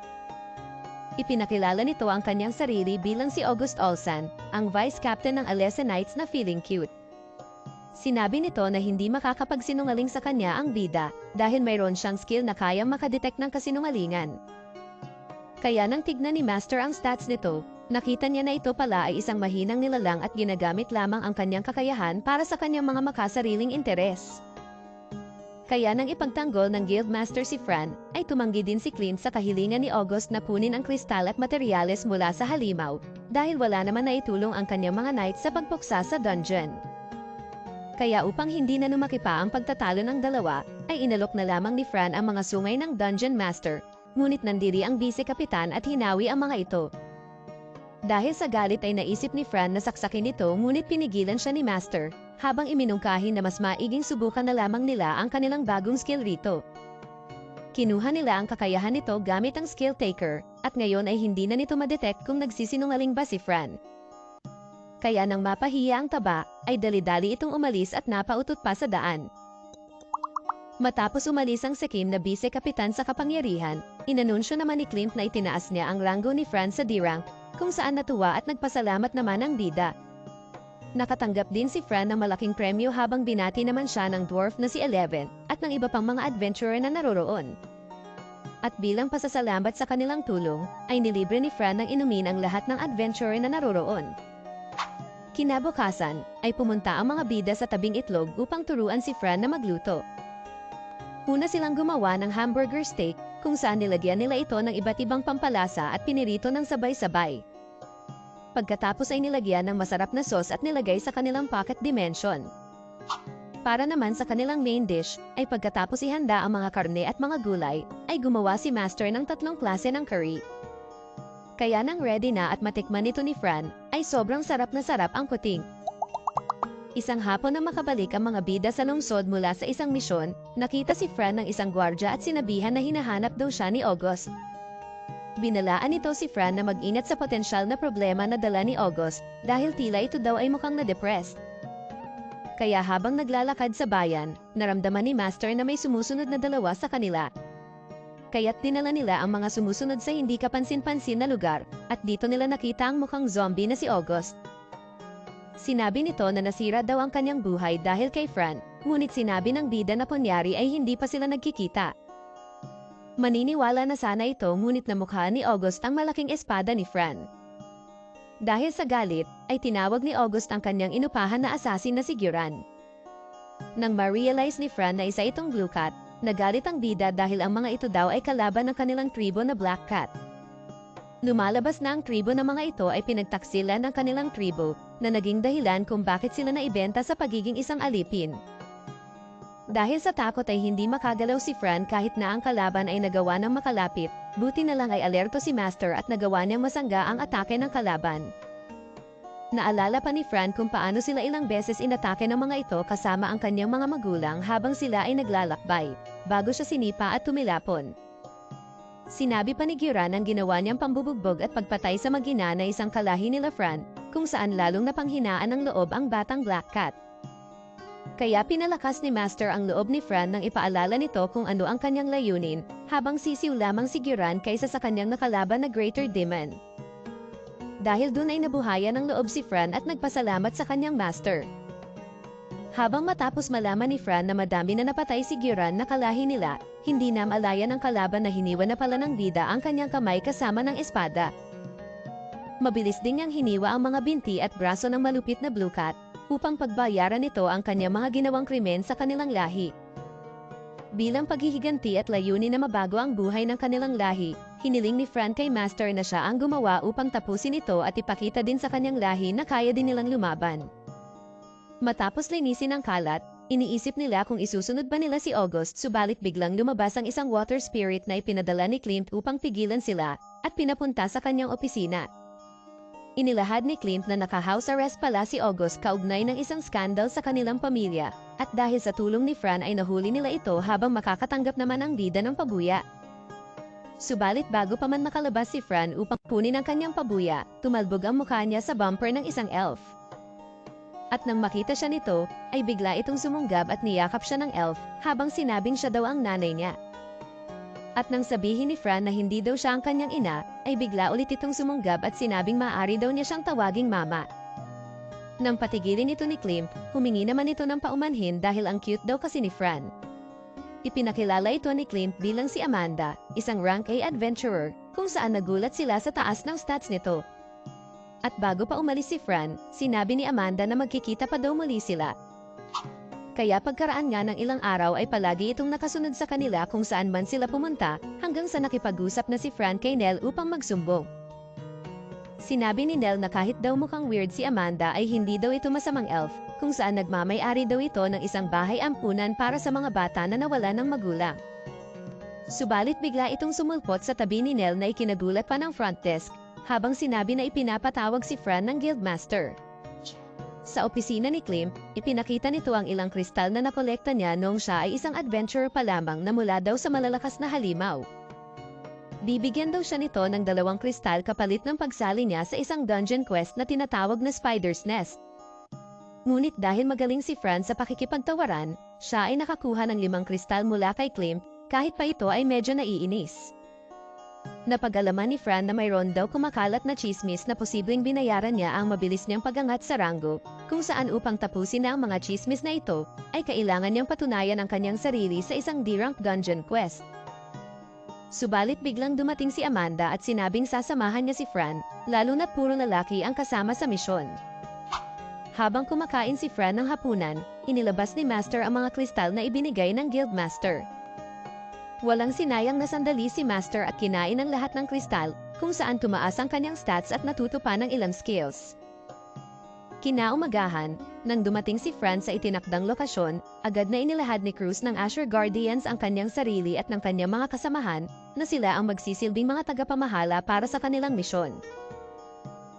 Ipinakilala nito ang kanyang sarili bilang si August Olsan, ang vice captain ng Alessa Knights na feeling cute. Sinabi nito na hindi makakapagsinungaling sa kanya ang bida dahil mayroon siyang skill na kayang makadetect ng kasinungalingan. Kaya nang tignan ni Master ang stats nito, nakita niya na ito pala ay isang mahinang nilalang at ginagamit lamang ang kanyang kakayahan para sa kanyang mga makasariling interes. Kaya nang ipagtanggol ng guildmaster si Fran, ay tumanggi din si Clint sa kahilingan ni August na kunin ang kristal at materyales mula sa halimaw, dahil wala naman naitulong ang kanyang mga knights sa pagpuksa sa dungeon. Kaya upang hindi na lumaki pa ang pagtatalo ng dalawa, ay inalok na lamang ni Fran ang mga sungay ng dungeon master, ngunit nandiri ang vice-kapitan at hinawi ang mga ito. Dahil sa galit ay naisip ni Fran na saksakin ito ngunit pinigilan siya ni Master, habang iminungkahi na mas maiging subukan na lamang nila ang kanilang bagong skill rito. Kinuha nila ang kakayahan nito gamit ang skill taker, at ngayon ay hindi na nito madetect kung nagsisinungaling ba si Fran. Kaya nang mapahiya ang taba, ay dali-dali itong umalis at napautot pa sa daan. Matapos umalis ang sakim na vice-kapitan sa kapangyarihan, inanunsyo naman ni Clint na itinaas niya ang ranggo ni Fran sa D-rank, kung saan natuwa at nagpasalamat naman ang bida. Nakatanggap din si Fran ng malaking premyo habang binati naman siya ng dwarf na si Eleven at ng iba pang mga adventurer na naroroon. At bilang pasasalamat sa kanilang tulong, ay nilibre ni Fran ng inumin ang lahat ng adventurer na naroroon. Kinabukasan, ay pumunta ang mga bida sa tabing itlog upang turuan si Fran na magluto. Una silang gumawa ng hamburger steak, kung saan nilagyan nila ito ng iba't ibang pampalasa at pinirito ng sabay-sabay. Pagkatapos ay nilagyan ng masarap na sauce at nilagay sa kanilang pocket dimension. Para naman sa kanilang main dish, ay pagkatapos ihanda ang mga karne at mga gulay, ay gumawa si Master ng 3 klase ng curry. Kaya nang ready na at matikman nito ni Fran, ay sobrang sarap na sarap ang kuting. Isang hapon na makabalik ang mga bida sa lungsod mula sa isang misyon, nakita si Fran ng isang gwardya at sinabihan na hinahanap daw siya ni August. Binalaan nito si Fran na mag-ingat sa potensyal na problema na dala ni August dahil tila ito daw ay mukhang na-depressed. Kaya habang naglalakad sa bayan, naramdaman ni Master na may sumusunod na dalawa sa kanila. Kaya't dinala nila ang mga sumusunod sa hindi kapansin-pansin na lugar, at dito nila nakita ang mukhang zombie na si August. Sinabi nito na nasira daw ang kanyang buhay dahil kay Fran, ngunit sinabi ng bida na kunyari ay hindi pa sila nagkikita. Maniniwala na sana ito ngunit namukha ni August ang malaking espada ni Fran. Dahil sa galit, ay tinawag ni August ang kanyang inupahan na assassin na si Guran. Nang ma-realize ni Fran na isa itong Blue Cat, nagalit ang bida dahil ang mga ito daw ay kalaban ng kanilang tribo na Black Cat. Lumalabas na ang tribo ng mga ito ay pinagtaksilan ng kanilang tribo na naging dahilan kung bakit sila naibenta sa pagiging isang alipin. Dahil sa takot ay hindi makagalaw si Fran kahit na ang kalaban ay nagawa ng makalapit, buti na lang ay alerto si Master at nagawa niyang masangga ang atake ng kalaban. Naalala pa ni Fran kung paano sila ilang beses inatake ng mga ito kasama ang kanyang mga magulang habang sila ay naglalakbay, bago siya sinipa at tumilapon. Sinabi pa ni Guran ang ginawa niyang pambubugbog at pagpatay sa mag-ina na isang kalahi nila Fran, kung saan lalong napanghinaan ng loob ang batang Black Cat. Kaya pinalakas ni Master ang loob ni Fran nang ipaalala nito kung ano ang kanyang layunin, habang sisiw lamang si Guran kaysa sa kanyang nakalaban na Greater Demon. Dahil dun ay nabuhayan ng loob si Fran at nagpasalamat sa kanyang Master. Habang matapos malaman ni Fran na madami na napatay si Guran na kalahi nila, hindi na malayan ng kalaban na hiniwa na pala ng bida ang kanyang kamay kasama ng espada. Mabilis ding niyang hiniwa ang mga binti at braso ng malupit na Blue Cat, upang pagbayaran nito ang kanyang mga ginawang krimen sa kanilang lahi. Bilang paghihiganti at layunin na mabago ang buhay ng kanilang lahi, hiniling ni Fran kay Master na siya ang gumawa upang tapusin ito at ipakita din sa kanyang lahi na kaya din nilang lumaban. Matapos linisin ang kalat, iniisip nila kung isusunod ba nila si August, subalit biglang lumabas ang isang water spirit na ipinadala ni Klimt upang pigilan sila at pinapunta sa kanyang opisina. Inilahad ni Klimt na naka-house arrest pala si August kaugnay ng isang skandal sa kanilang pamilya, at dahil sa tulong ni Fran ay nahuli nila ito habang makakatanggap naman ang bida ng pabuya. Subalit bago pa man makalabas si Fran upang punin ang kanyang pabuya, tumalbog ang mukha niya sa bumper ng isang elf. At nang makita siya nito, ay bigla itong sumunggab at niyakap siya ng elf habang sinabing siya daw ang nanay niya. At nang sabihin ni Fran na hindi daw siya ang kanyang ina, ay bigla ulit itong sumunggab at sinabing maaari daw niya siyang tawaging mama. Nang patigilin ito ni Klimt, humingi naman ito ng paumanhin dahil ang cute daw kasi ni Fran. Ipinakilala ito ni Klimt bilang si Amanda, isang rank A adventurer, kung saan nagulat sila sa taas ng stats nito. At bago pa umalis si Fran, sinabi ni Amanda na magkikita pa daw muli sila. Kaya pagkaraan nga ng ilang araw ay palagi itong nakasunod sa kanila kung saan man sila pumunta, hanggang sa nakipag-usap na si Fran kay Nell upang magsumbong. Sinabi ni Nell na kahit daw mukhang weird si Amanda ay hindi daw ito masamang elf, kung saan nagmamay-ari daw ito ng isang bahay ampunan para sa mga bata na nawala ng magulang. Subalit bigla itong sumulpot sa tabi ni Nell na ikinagulat pa ng front desk, habang sinabi na ipinapatawag si Fran ng guildmaster. Sa opisina ni Klimt, ipinakita nito ang ilang kristal na nakolekta niya noong siya ay isang adventurer pa lamang na mula daw sa malalakas na halimaw. Bibigyan daw siya nito ng 2 kristal kapalit ng pagsali niya sa isang dungeon quest na tinatawag na Spider's Nest. Ngunit dahil magaling si Fran sa pakikipagtawaran, siya ay nakakuha ng 5 kristal mula kay Klimt, kahit pa ito ay medyo naiinis. Napag-alaman ni Fran na mayroon daw kumakalat na chismis na posibleng binayaran niya ang mabilis niyang pagangat sa ranggo, kung saan upang tapusin na ang mga chismis na ito, ay kailangan niyang patunayan ang kanyang sarili sa isang D-rank dungeon quest. Subalit biglang dumating si Amanda at sinabing sasamahan niya si Fran, lalo na't puro lalaki ang kasama sa misyon. Habang kumakain si Fran ng hapunan, inilabas ni Master ang mga kristal na ibinigay ng Guildmaster. Walang sinayang na sandali si Master at kinain ang lahat ng kristal, kung saan tumaas ang kanyang stats at natuto pa ng ilang skills. Kinaumagahan, nang dumating si Fran sa itinakdang lokasyon, agad na inilahad ni Cruz ng Asher Guardians ang kanyang sarili at ng kanyang mga kasamahan, na sila ang magsisilbing mga tagapamahala para sa kanilang misyon.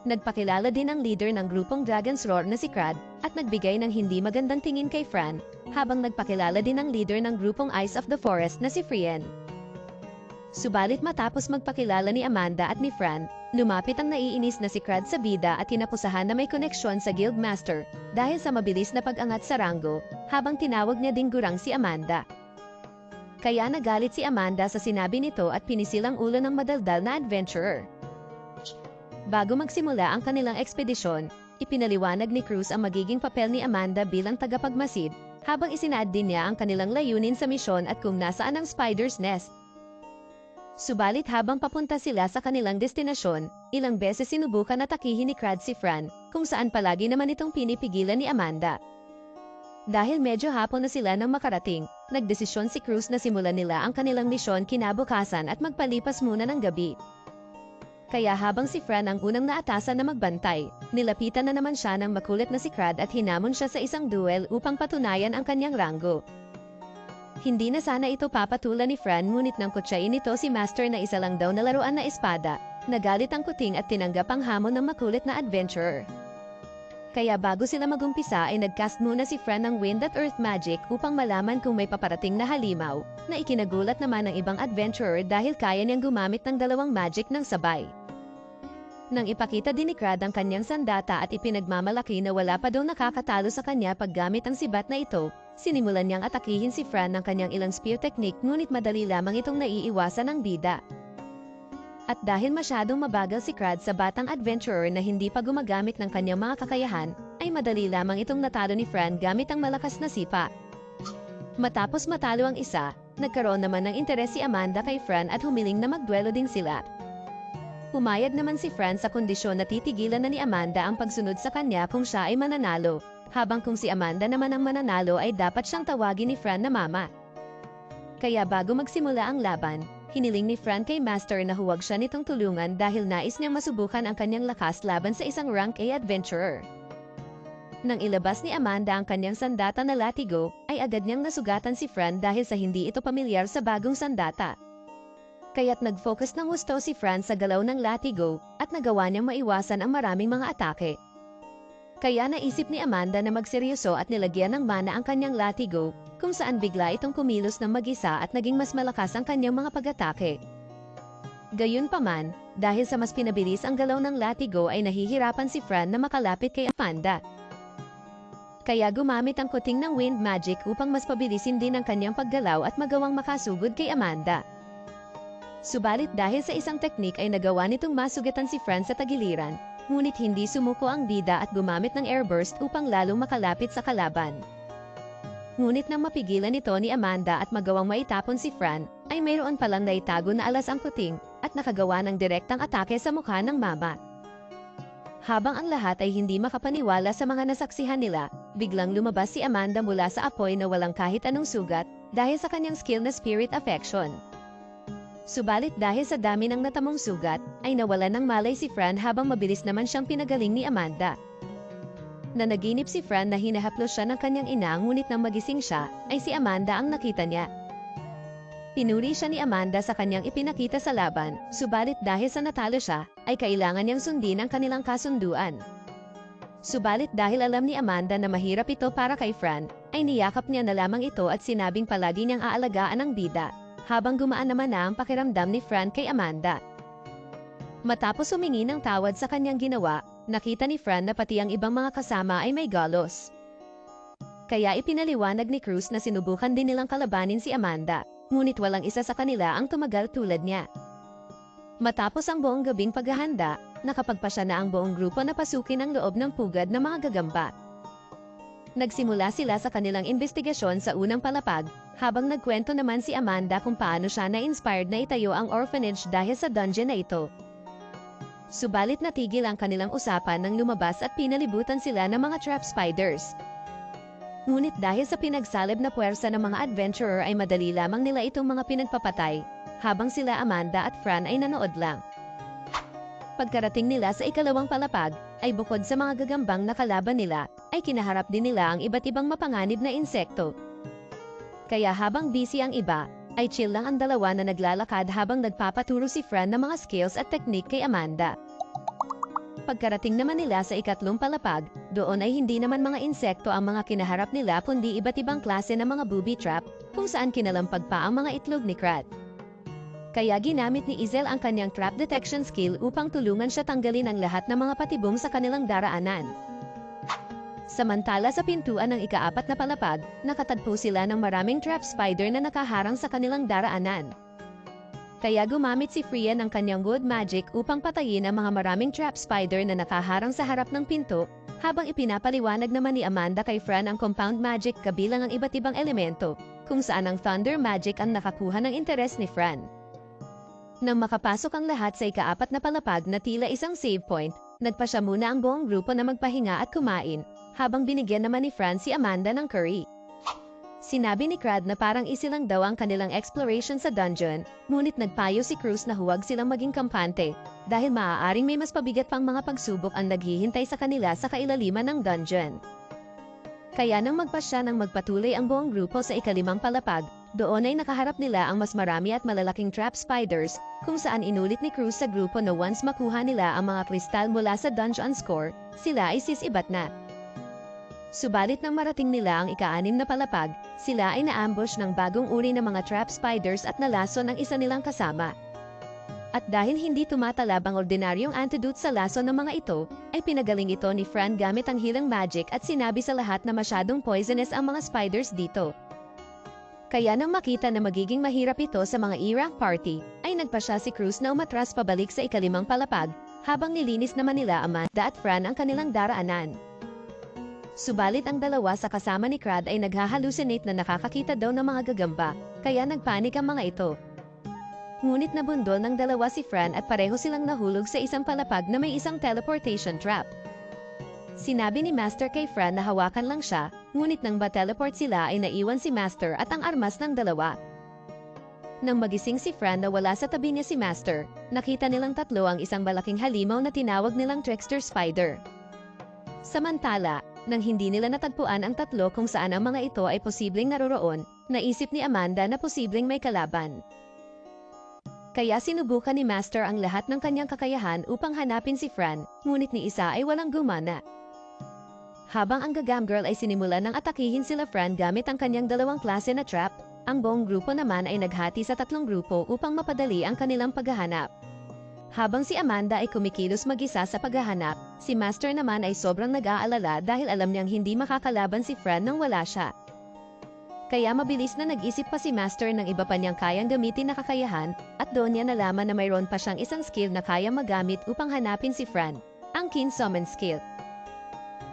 Nagpakilala din ang leader ng grupong Dragon's Roar na si Crad, at nagbigay ng hindi magandang tingin kay Fran, habang nagpakilala din ang leader ng grupong Eyes of the Forest na si Frien. Subalit matapos magpakilala ni Amanda at ni Fran, lumapit ang naiinis na si Crad sa bida at hinapusahan na may koneksyon sa Guildmaster dahil sa mabilis na pag-angat sa ranggo, habang tinawag niya ding gurang si Amanda. Kaya nagalit si Amanda sa sinabi nito at pinisil ang ulo ng madaldal na adventurer. Bago magsimula ang kanilang ekspedisyon, ipinaliwanag ni Cruz ang magiging papel ni Amanda bilang tagapagmasid, habang isinaad din niya ang kanilang layunin sa misyon at kung nasaan ang Spider's Nest. Subalit habang papunta sila sa kanilang destinasyon, ilang beses sinubukan na takihin ni Crad si Fran, kung saan palagi naman itong pinipigilan ni Amanda. Dahil medyo hapon na sila nang makarating, nagdesisyon si Cruz na simulan nila ang kanilang misyon kinabukasan at magpalipas muna ng gabi. Kaya habang si Fran ang unang naatasan na magbantay, nilapitan na naman siya ng makulit na si Crad at hinamon siya sa isang duel upang patunayan ang kanyang ranggo. Hindi na sana ito papatulan ni Fran ngunit nang kutsain nito si Master na isa lang daw na laruan na espada, nagalit ang kuting at tinanggap ang hamon ng makulit na adventurer. Kaya bago sila magumpisa ay nagcast muna si Fran ng Wind at Earth Magic upang malaman kung may paparating na halimaw, na ikinagulat naman ng ibang adventurer dahil kaya niyang gumamit ng 2 magic ng sabay. Nang ipakita din ni Crad ang kanyang sandata at ipinagmamalaki na wala pa daw nakakatalo sa kanya paggamit ang sibat na ito, sinimulan niyang atakihin si Fran ng kanyang ilang spear technique ngunit madali lamang itong naiiwasan ng bida. At dahil masyadong mabagal si Crad sa batang adventurer na hindi pa gumagamit ng kanyang mga kakayahan, ay madali lamang itong natalo ni Fran gamit ang malakas na sipa. Matapos matalo ang isa, nagkaroon naman ng interes si Amanda kay Fran at humiling na magduelo din sila. Pumayag naman si Fran sa kondisyon na titigilan na ni Amanda ang pagsunod sa kanya kung siya ay mananalo, habang kung si Amanda naman ang mananalo ay dapat siyang tawagin ni Fran na mama. Kaya bago magsimula ang laban, hiniling ni Fran kay Master na huwag siya nitong tulungan dahil nais niyang masubukan ang kanyang lakas laban sa isang rank A adventurer. Nang ilabas ni Amanda ang kanyang sandata na latigo, ay agad niyang nasugatan si Fran dahil sa hindi ito pamilyar sa bagong sandata. Kaya't nag-focus ng husto si Fran sa galaw ng latigo at nagawa niyang maiwasan ang maraming mga atake. Kaya naisip ni Amanda na magseryoso at nilagyan ng mana ang kanyang latigo, kung saan bigla itong kumilos ng mag-isa at naging mas malakas ang kanyang mga pag-atake. Gayunpaman, dahil sa mas pinabilis ang galaw ng latigo ay nahihirapan si Fran na makalapit kay Amanda. Kaya gumamit ang kuting ng wind magic upang mas pabilisin din ang kanyang paggalaw at magawang makasugod kay Amanda. Subalit dahil sa isang teknik ay nagawa nitong masugatan si Fran sa tagiliran, ngunit hindi sumuko ang bida at gumamit ng airburst upang lalong makalapit sa kalaban. Ngunit nang mapigilan ito ni Amanda at magawang maitapon si Fran, ay mayroon palang naitago na alas ang kuting at nakagawa ng direktang atake sa mukha ng mama. Habang ang lahat ay hindi makapaniwala sa mga nasaksihan nila, biglang lumabas si Amanda mula sa apoy na walang kahit anong sugat dahil sa kanyang skill na spirit affection. Subalit dahil sa dami ng natamong sugat, ay nawalan ng malay si Fran habang mabilis naman siyang pinagaling ni Amanda. Nanaginip si Fran na hinahaplos siya ng kanyang ina ngunit nang magising siya, ay si Amanda ang nakita niya. Pinuri siya ni Amanda sa kanyang ipinakita sa laban, subalit dahil sa natalo siya, ay kailangan niyang sundin ang kanilang kasunduan. Subalit dahil alam ni Amanda na mahirap ito para kay Fran, ay niyakap niya na lamang ito at sinabing palagi niyang aalagaan ang bida, habang gumaan naman na ang pakiramdam ni Fran kay Amanda. Matapos humingi ng tawad sa kanyang ginawa, nakita ni Fran na pati ang ibang mga kasama ay may galos. Kaya ipinaliwanag ni Cruz na sinubukan din nilang kalabanin si Amanda, ngunit walang isa sa kanila ang tumagal tulad niya. Matapos ang buong gabing paghahanda, nakapagpasya na ang buong grupo na pasukin ang loob ng pugad ng mga gagamba. Nagsimula sila sa kanilang investigasyon sa unang palapag, habang nagkwento naman si Amanda kung paano siya na-inspired na itayo ang orphanage dahil sa dungeon na ito. Subalit natigil ang kanilang usapan nang lumabas at pinalibutan sila ng mga trap spiders. Ngunit dahil sa pinagsalib na puwersa ng mga adventurer ay madali lamang nila itong mga pinagpapatay, habang sila Amanda at Fran ay nanood lang. Pagkarating nila sa ikalawang palapag, ay bukod sa mga gagambang nakalaban nila, ay kinaharap din nila ang iba't ibang mapanganib na insekto. Kaya habang busy ang iba, ay chill lang ang dalawa na naglalakad habang nagpapaturo si Fran ng mga skills at technique kay Amanda. Pagkarating naman nila sa ikatlong palapag, doon ay hindi naman mga insekto ang mga kinaharap nila kundi iba't ibang klase ng mga booby trap, kung saan kinalampag pa ang mga itlog ni Krat. Kaya ginamit ni Izel ang kanyang trap detection skill upang tulungan siya tanggalin ang lahat ng mga patibong sa kanilang daraanan. Samantala sa pintuan ng ikaapat na palapag, nakatagpo sila ng maraming trap spider na nakaharang sa kanilang daraanan. Kaya gumamit si Freya ng kanyang wood magic upang patayin ang mga maraming trap spider na nakaharang sa harap ng pinto, habang ipinapaliwanag naman ni Amanda kay Fran ang compound magic kabilang ang iba't ibang elemento, kung saan ang thunder magic ang nakakuha ng interes ni Fran. Nang makapasok ang lahat sa ikaapat na palapag na tila isang save point, nagpa siya muna ang buong grupo na magpahinga at kumain, habang binigyan naman ni Fran si Amanda ng curry. Sinabi ni Crad na parang isilang daw ang kanilang exploration sa dungeon, ngunit nagpayo si Cruz na huwag silang maging kampante, dahil maaaring may mas pabigat pang mga pagsubok ang naghihintay sa kanila sa kailaliman ng dungeon. Kaya nang magpasya ng magpatuloy ang buong grupo sa ikalimang palapag, doon ay nakaharap nila ang mas marami at malalaking trap spiders, kung saan inulit ni Cruz sa grupo na once makuha nila ang mga kristal mula sa dungeon score, sila ay sisibat na. Subalit nang marating nila ang ika-6 na palapag, sila ay na-ambush ng bagong uri ng mga trap spiders at nalaso ng isa nilang kasama. At dahil hindi tumatalab ang ordinaryong antidote sa laso ng mga ito, ay pinagaling ito ni Fran gamit ang healing magic at sinabi sa lahat na masyadong poisonous ang mga spiders dito. Kaya nang makita na magiging mahirap ito sa mga E-rank party, ay nagpa siya si Cruz na umatras pabalik sa ikalimang palapag, habang nilinis naman nila Amanda at Fran ang kanilang daraanan. Subalit ang dalawa sa kasama ni Crad ay naghahalusinate na nakakakita daw ng mga gagamba, kaya nagpanik ang mga ito. Ngunit nabundol ng dalawa si Fran at pareho silang nahulog sa isang palapag na may isang teleportation trap. Sinabi ni Master kay Fran na hawakan lang siya, ngunit nang ba-teleport sila ay naiwan si Master at ang armas ng dalawa. Nang magising si Fran na wala sa tabi niya si Master, nakita nilang tatlo ang isang malaking halimaw na tinawag nilang Trickster Spider. Samantala, nang hindi nila natagpuan ang tatlo kung saan ang mga ito ay posibleng naroroon, naisip ni Amanda na posibleng may kalaban. Kaya sinubukan ni Master ang lahat ng kanyang kakayahan upang hanapin si Fran, ngunit ni isa ay walang gumana. Habang ang Gagam Girl ay sinimulan ng atakihin sila Fran gamit ang kanyang dalawang klase na trap, ang buong grupo naman ay naghati sa tatlong grupo upang mapadali ang kanilang paghahanap. Habang si Amanda ay kumikilos mag-isa sa paghahanap, si Master naman ay sobrang nag-aalala dahil alam niyang hindi makakalaban si Fran nang wala siya. Kaya mabilis na nag-isip pa si Master ng iba pa niyang kayang gamitin na kakayahan, at doon niya nalaman na mayroon pa siyang isang skill na kayang magamit upang hanapin si Fran, ang Kin Summon skill.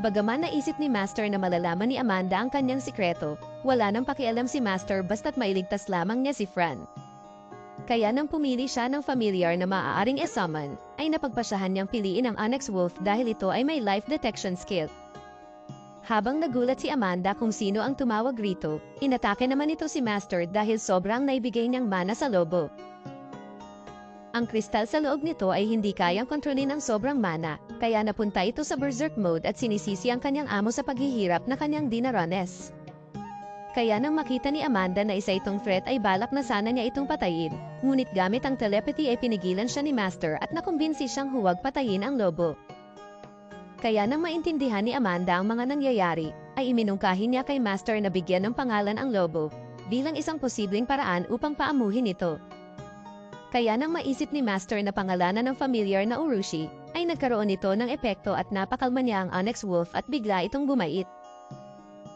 Bagaman naisip ni Master na malalaman ni Amanda ang kanyang sikreto, wala nang pakialam si Master basta't mailigtas lamang niya si Fran. Kaya nang pumili siya ng familiar na maaaring i-summon, ay napagpasyahan niyang piliin ang Onyx Wolf dahil ito ay may life detection skill. Habang nagulat si Amanda kung sino ang tumawag rito, inatake naman ito si Master dahil sobrang naibigay niyang mana sa lobo. Ang kristal sa loob nito ay hindi kayang kontrolin ang sobrang mana, kaya napunta ito sa berserk mode at sinisisi ang kanyang amo sa paghihirap na kanyang dinaranes. Kaya nang makita ni Amanda na isa itong threat ay balak na sana niya itong patayin, ngunit gamit ang telepathy ay pinigilan siya ni Master at nakumbinsi siyang huwag patayin ang lobo. Kaya nang maintindihan ni Amanda ang mga nangyayari, ay iminungkahi niya kay Master na bigyan ng pangalan ang lobo, bilang isang posibleng paraan upang paamuhin ito. Kaya nang maisip ni Master na pangalanan ng familiar na Urushi, ay nagkaroon ito ng epekto at napakalma niya ang Onyx Wolf at bigla itong bumait.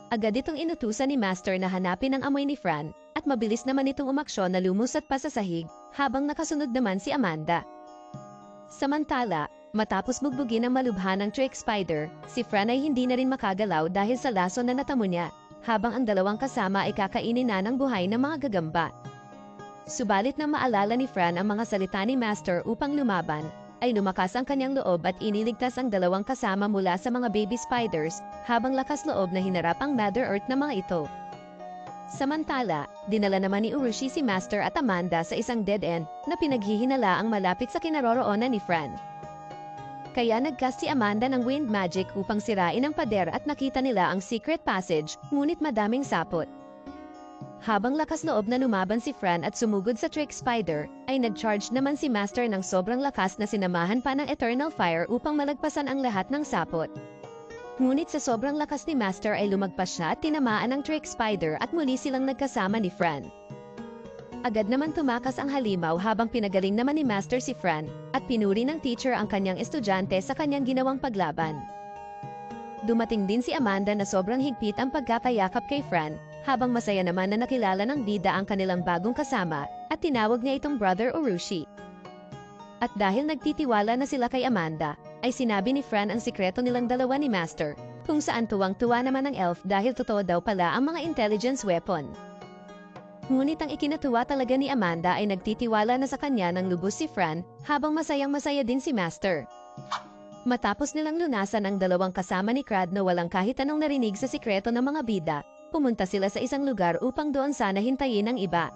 Agad itong inutusan ni Master na hanapin ang amoy ni Fran, at mabilis naman itong umaksyon na lumusat pa sa sahig, habang nakasunod naman si Amanda. Samantala, matapos bugbugin ang malubha ng Trick Spider, si Fran ay hindi na rin makagalaw dahil sa laso na natamo niya, habang ang dalawang kasama ay kakainin na ng buhay ng mga gagamba. Subalit nang maalala ni Fran ang mga salita ni Master upang lumaban, ay lumakas ang kanyang loob at iniligtas ang dalawang kasama mula sa mga baby spiders, habang lakas loob na hinarap ang Mother Earth na mga ito. Samantala, dinala naman ni Urushi si Master at Amanda sa isang dead end na pinaghihinala ang malapit sa kinaroroonan ni Fran. Kaya nagcast si Amanda ng wind magic upang sirain ang pader at nakita nila ang secret passage, ngunit madaming sapot. Habang lakas loob na lumaban si Fran at sumugod sa Trick Spider, ay nag-charge naman si Master ng sobrang lakas na sinamahan pa ng Eternal Fire upang malagpasan ang lahat ng sapot. Ngunit sa sobrang lakas ni Master ay lumagpas siya at tinamaan ng Trick Spider at muli silang nagkasama ni Fran. Agad naman tumakas ang halimaw habang pinagaling naman ni Master si Fran, at pinuri ng teacher ang kanyang estudyante sa kanyang ginawang paglaban. Dumating din si Amanda na sobrang higpit ang pagkakayakap kay Fran, habang masaya naman na nakilala ng bida ang kanilang bagong kasama, at tinawag niya itong Brother Urushi. At dahil nagtitiwala na sila kay Amanda, ay sinabi ni Fran ang sikreto nilang dalawa ni Master, kung saan tuwang-tuwa naman ang elf dahil totoo daw pala ang mga intelligence weapon. Ngunit ang ikinatuwa talaga ni Amanda ay nagtitiwala na sa kanya ng lubos si Fran, habang masayang-masaya din si Master. Matapos nilang lunasan ang dalawang kasama ni Crad na walang kahit anong narinig sa sikreto ng mga bida, pumunta sila sa isang lugar upang doon sana hintayin ang iba.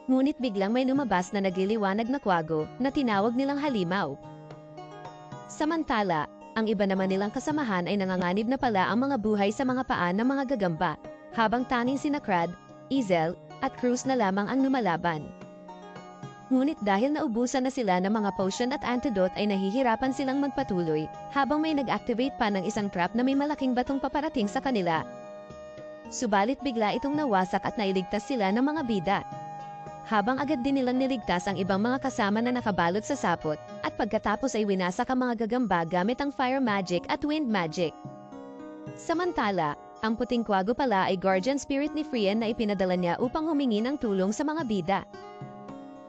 Ngunit biglang may lumabas na nagliliwanag na kwago na tinawag nilang halimaw. Samantala, ang iba naman nilang kasamahan ay nanganganib na pala ang mga buhay sa mga paa ng mga gagamba, habang tanging sina Crad, Ezel, at Cruz na lamang ang lumalaban. Ngunit dahil naubusan na sila ng mga potion at antidote ay nahihirapan silang magpatuloy, habang may nag-activate pa ng isang trap na may malaking batong paparating sa kanila. Subalit bigla itong nawasak at nailigtas sila ng mga bida. Habang agad din nilang niligtas ang ibang mga kasama na nakabalot sa sapot, at pagkatapos ay winasak ang mga gagamba gamit ang fire magic at wind magic. Samantala, ang puting kwago pala ay guardian spirit ni Frian na ipinadala niya upang humingi ng tulong sa mga bida.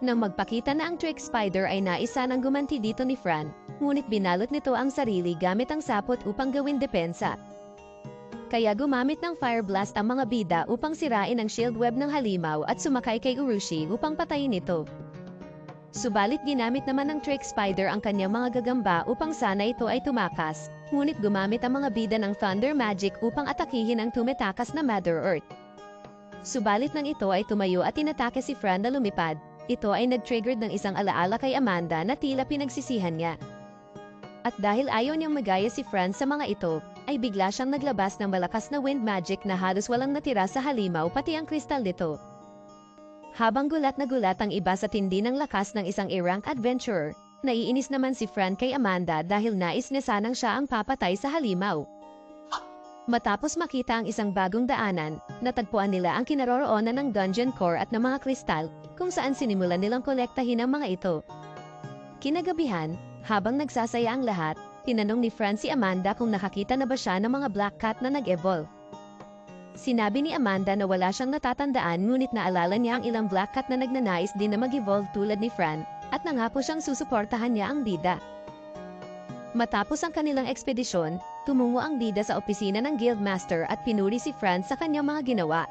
Nang magpakita na ang Trick Spider ay naisa ng gumanti dito ni Fran, ngunit binalot nito ang sarili gamit ang sapot upang gawin depensa. Kaya gumamit ng Fire Blast ang mga bida upang sirain ang shield web ng halimaw at sumakay kay Urushi upang patayin ito. Subalit ginamit naman ng Trick Spider ang kanyang mga gagamba upang sana ito ay tumakas, ngunit gumamit ang mga bida ng Thunder Magic upang atakihin ang tumetakas na Mother Earth. Subalit nang ito ay tumayo at inatake si Fran na lumipad, ito ay nag-trigger ng isang alaala kay Amanda na tila pinagsisihan niya. At dahil ayaw niyang magaya si Fran sa mga ito, ay bigla siyang naglabas ng malakas na wind magic na halos walang natira sa halimaw pati ang kristal nito. Habang gulat na gulat ang iba sa tindi ng lakas ng isang A-rank adventurer, naiinis naman si Fran kay Amanda dahil nais niya sanang siya ang papatay sa halimaw. Matapos makita ang isang bagong daanan, natagpuan nila ang kinaroroonan ng dungeon core at ng mga kristal, kung saan sinimulan nilang kolektahin ang mga ito. Kinagabihan, habang nagsasaya ang lahat, tinanong ni Fran si Amanda kung nakakita na ba siya ng mga black cat na nag-evolve. Sinabi ni Amanda na wala siyang natatandaan ngunit naalala niya ang ilang black cat na nagnanais din na mag-evolve tulad ni Fran, at nangako siyang susuportahan niya ang bida. Matapos ang kanilang ekspedisyon, tumungo ang bida sa opisina ng Guildmaster at pinuri si Fran sa kanyang mga ginawa.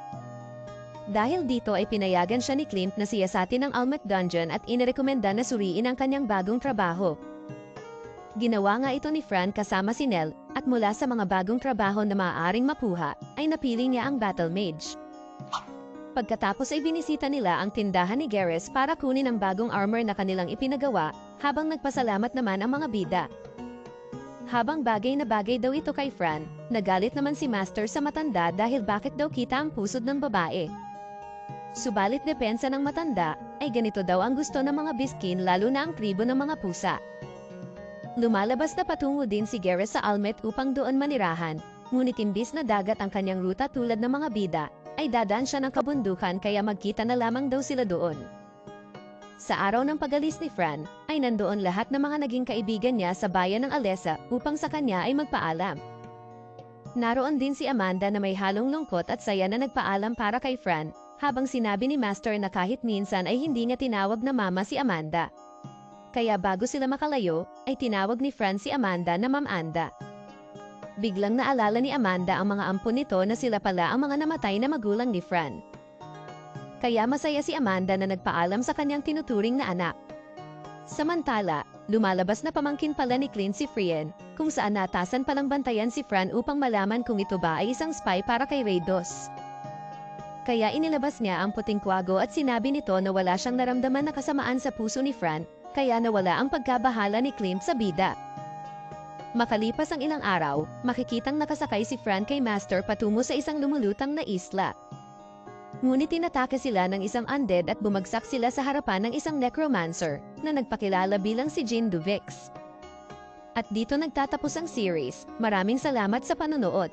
Dahil dito ay pinayagan siya ni Clint na siyasatin ang Almec Dungeon at inirekomenda na suriin ang kanyang bagong trabaho. Ginawa nga ito ni Fran kasama si Nell, at mula sa mga bagong trabaho na maaaring makuha, ay napili niya ang Battle Mage. Pagkatapos ay binisita nila ang tindahan ni Garrus para kunin ang bagong armor na kanilang ipinagawa, habang nagpasalamat naman ang mga bida. Habang bagay na bagay daw ito kay Fran, nagalit naman si Master sa matanda dahil bakit daw kita ang pusod ng babae. Subalit depensa ng matanda, ay ganito daw ang gusto ng mga biskin lalo na ang tribo ng mga pusa. Lumalabas na patungo din si Garrus sa Almet upang doon manirahan, ngunit imbis na dagat ang kanyang ruta tulad ng mga bida, ay dadaan siya ng kabundukan kaya magkita na lamang daw sila doon. Sa araw ng pag-alis ni Fran, ay nandoon lahat ng mga naging kaibigan niya sa bayan ng Alessa upang sa kanya ay magpaalam. Naroon din si Amanda na may halong lungkot at saya na nagpaalam para kay Fran, habang sinabi ni Master na kahit minsan ay hindi niya tinawag na mama si Amanda. Kaya bago sila makalayo, ay tinawag ni Fran si Amanda na Ma'am Anda. Biglang naalala ni Amanda ang mga ampon nito na sila pala ang mga namatay na magulang ni Fran. Kaya masaya si Amanda na nagpaalam sa kanyang tinuturing na anak. Samantala, lumalabas na pamangkin pala ni Clint si Frien, kung saan natasan palang bantayan si Fran upang malaman kung ito ba ay isang spy para kay Raydos. Kaya inilabas niya ang puting kwago at sinabi nito na wala siyang naramdaman na kasamaan sa puso ni Fran, kaya nawala ang pagkabahala ni Clint sa bida. Makalipas ang ilang araw, makikitang nakasakay si Fran kay Master patungo sa isang lumulutang na isla. Ngunit tinatake sila ng isang undead at bumagsak sila sa harapan ng isang necromancer na nagpakilala bilang si Jean Duvix. At dito nagtatapos ang series. Maraming salamat sa panonood.